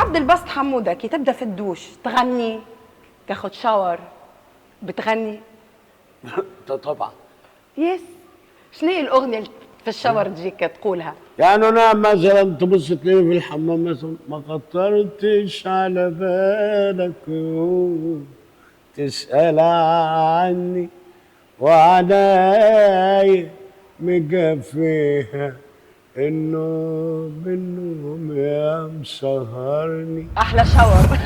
عبد الباسط حموده كي تبدا في الدوش تغني، تاخد شاور بتغني؟ طبعا. يس. شنو هي الاغنيه اللي في الشاور تجيك تقولها؟ يعني انا مثلا تبص تلاقيني في الحمام مثلا ما خطرتش على بالك يوم تسأل عني وعناي مجفيها النوم يا مسهرني. احلى شاور.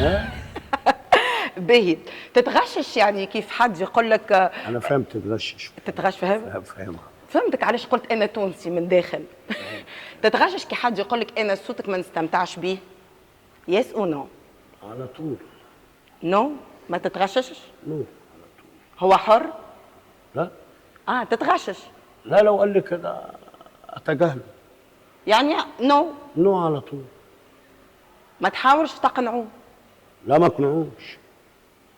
باهي. تتغشش يعني كيف حد يقول لك انا فهمت تغشش. تتغش؟ فاهمها. فهمتك علاش قلت انا تونسي من داخل. تتغشش كي حد يقول لك انا صوتك ما نستمتعش بيه؟ يس او نو؟ على طول. نو ما تتغششش؟ نو. هو حر؟ لا تتغشش؟ لا، لو قال لي كده اتجاهله. يعني نو؟ نو على طول. ما تحاولش تقنعوه؟ لا ما اقنعوش،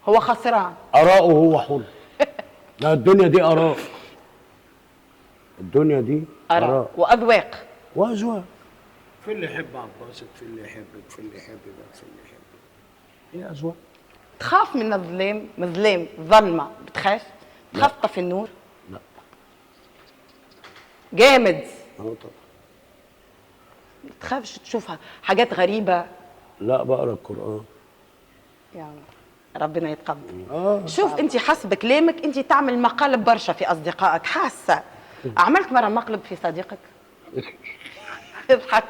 هو خسران. آراءه هو حر. لا الدنيا دي آراء. الدنيا دي آراء وأذواق وأذواق. في اللي يحب عباسط، في اللي يحبك، في اللي يحب ده، في اللي يحب ده. هي أذواق. تخاف من الظلام؟ مظلام ظلمة بتخاف؟ تخاف تطفي النور؟ لا. جامد. طبعا. تخافش تشوف حاجات غريبة؟ لا بقرا القرآن. يعني ربنا يتقبل. شوف انت حسب كلامك انت تعمل مقالب برشا في اصدقائك، حاسه عملت مره مقلب في صديقك؟ اضحك.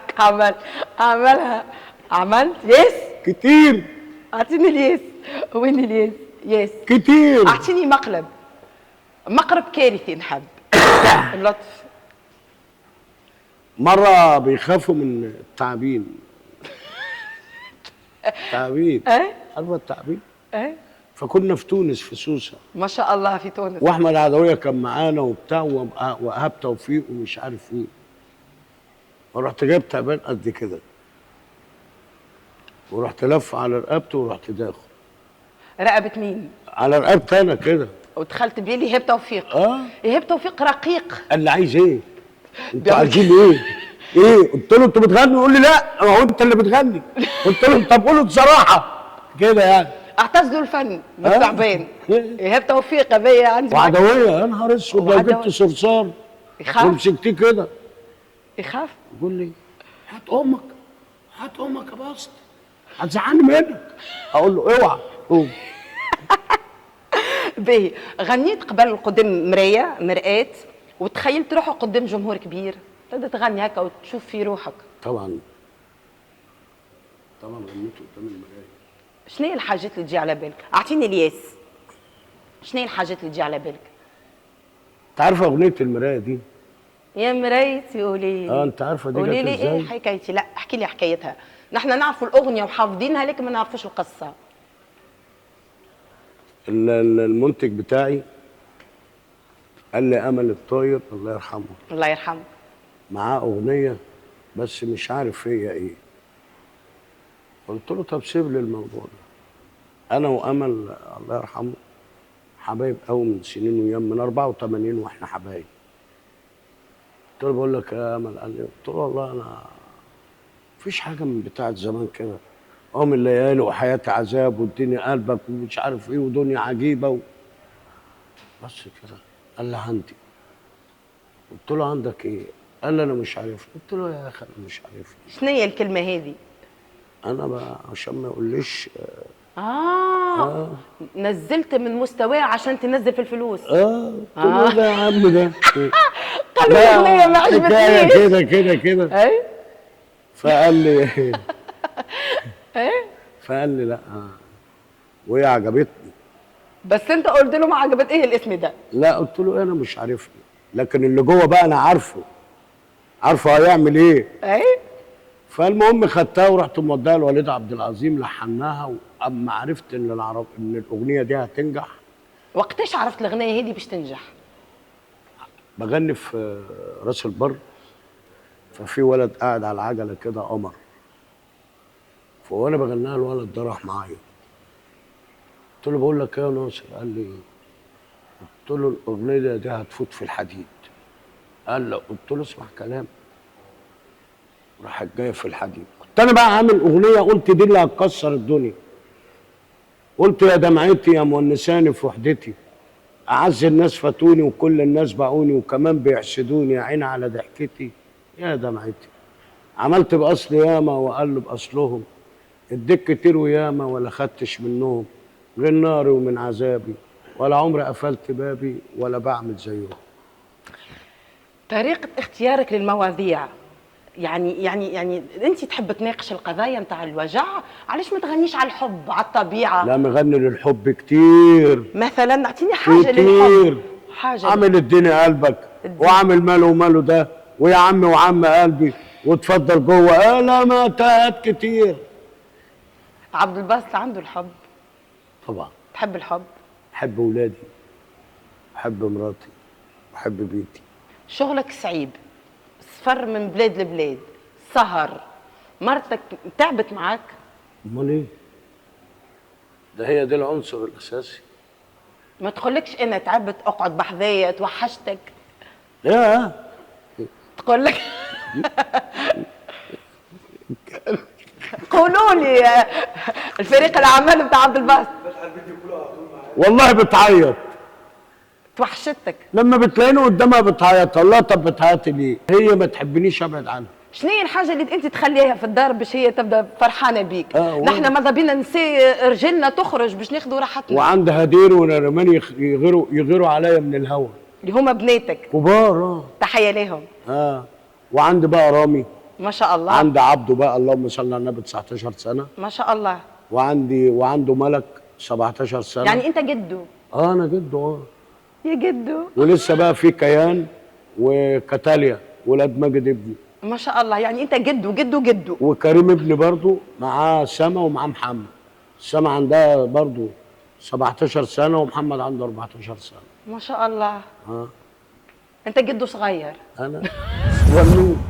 عملها. عملت يس كتير. اعطيني الياس. وين الياس؟ يس كتير. اعطيني مقلب كارثي نحب. اللطف. مرة بيخافوا من التعابين. تعابين. عارفة التعابين؟ فكنا في تونس في سوسة. ما شاء الله في تونس. واحمد عدوية كان معانا وبتاع وإيهاب توفيق ومش عارف ايه. فرحت جايب تعبان قد كده ورحت لف على رقبته ورحت داخل. رقبة مين؟ على رقبتي انا كده. ودخلت بليلي ايهاب توفيق. ايهاب توفيق رقيق. قال لي عايز ايه؟ انتوا عايزين ايه؟ ايه؟ قلت له انتوا بتغنوا؟ يقول لي لا هو انت اللي بتغني. قلت له طب قولوا بصراحه كده يعني. اعتزلوا الفن بالتعبان. ايهاب توفيق بيا عندي. وعدويه يا نهار اسود لو جبت صرصار يخاف ومسكتيه كده يخاف. يقول لي هات امك يا باسط هتزعلني منك. اقول له اوعى قوم. باهي. غنيت قبل قدام مرآة وتخيلت روحك قدام جمهور كبير تبدا تغني هكا وتشوف في روحك؟ طبعا غنيت قدام المرايه. شنو هي الحاجات اللي تجي على بالك؟ اعطيني الياس. شنو هي الحاجات اللي تجي على بالك؟ انت عارفه اغنيه المرايه دي؟ يا مرايتي قولي لي. انت عارفه دي قولي لي ايه حكايتي؟ لا احكي لي حكايتها. نحن نعرفوا الاغنيه وحافظينها لكن ما نعرفوش القصه. المنتج بتاعي قال لي امل الطاير الله يرحمه. الله يرحمه. معاه اغنيه بس مش عارف هي ايه. قلت له طب سيب لي الموضوع ده. انا وامل الله يرحمه حبايب قوي من سنين ويام من 84 واحنا حبايب. قلت له بقول لك يا امل. قال لي قلت له والله انا مفيش حاجه من بتاعه زمان كده. قوم الليالي وحياتي عذاب والدنيا قلبك ومش عارف ايه ودنيا عجيبه بس كده. قال لي عندي. قلت له عندك ايه؟ قال لي انا مش عارف. قلت له يا اخي انا مش عارف. شنو هي الكلمه هذه؟ انا بقى عشان ما يقوليش نزلت من مستواه عشان تنزل في الفلوس. قلت له ده يا عم ده قال لي الاغنيه ما عجبتنيش كده اي. فقال لي ايه؟ فقال لي لا وهي عجبتني. بس انت قلت له ما عجبت ايه الاسم ده؟ لا قلت له انا مش عارفني لكن اللي جوه بقى انا عارفه هيعمل ايه. ايه. فالمهم خدتها ورحت موديها لوليد عبد العظيم لحناها. واما عرفت ان الاغنيه دي هتنجح. وقتاش عرفت الاغنيه هذه باش تنجح؟ بغني في راس البر ففي ولد قاعد على العجله كده قمر. فوانا بغنيها الولد ده راح معايا. قلت له بقول لك ايه يا ناصر؟ قال لي قلت له الاغنيه دي هتفوت في الحديد. قال لا. قلت له اسمع كلام. راحت جايه في الحديد. كنت انا بقى عامل اغنيه قلت دي اللي هتكسر الدنيا. قلت يا دمعتي يا مونساني في وحدتي، اعز الناس فاتوني وكل الناس باعوني وكمان بيحسدوني يا عيني على ضحكتي يا دمعتي. عملت باصل ياما واقلب اصلهم، اديك كتير وياما ولا خدتش منهم، غير ناري ومن عذابي ولا عمري قفلت بابي ولا بعمل زيهم. طريقة اختيارك للمواضيع، يعني انت تحب تناقش القضايا نتاع الوجع، علاش ما تغنيش على الحب، على الطبيعة؟ لا مغني للحب كتير مثلا اعطيني حاجة كتير. للحب، حاجة عامل اديني قلبك وعامل ماله وماله ده ويا عمي وعم قلبي وتفضل جوه ماتات كتير. عبد الباسط عنده الحب؟ طبعا. تحب الحب؟ بحب ولادي، بحب مراتي، بحب بيتي. شغلك صعيب، سفر من بلاد لبلاد، سهر، مرتك تعبت معك؟ امال ايه؟ ده هي دي العنصر الاساسي. ما تقولكش انا تعبت اقعد بحذايا توحشتك؟ يا تقول لك قولوا لي الفريق الاعمال بتاع عبد الباسط والله بتعيط توحشتك. لما بتلاقيني قدامها بتعيط. الله طب بتعيطي ليه؟ هي ما تحبنيش ابعد عنها. شنو هي الحاجه اللي انت تخليها في الدار باش هي تبدا فرحانه بيك؟ نحن ماذا بينا نسي رجلنا تخرج باش ناخذوا راحتنا. وعند هدير ونرمان يغيروا عليا من الهوا، اللي هما بناتك كبار. تحيه لهم. وعندي بقى رامي ما شاء الله، عندي عبده بقى اللهم صل على النبي 19 سنه ما شاء الله، وعنده ملك 17 سنه. يعني انت جده؟ انا جده. يا جده. ولسه بقى في كيان وكتاليا ولاد ماجد ابني. ما شاء الله، يعني انت جده. وكريم ابني برضو معاه سما ومعاه محمد. سما عندها برضو 17 سنه ومحمد عنده 14 سنه. ما شاء الله. انت جده صغير. انا ونوب.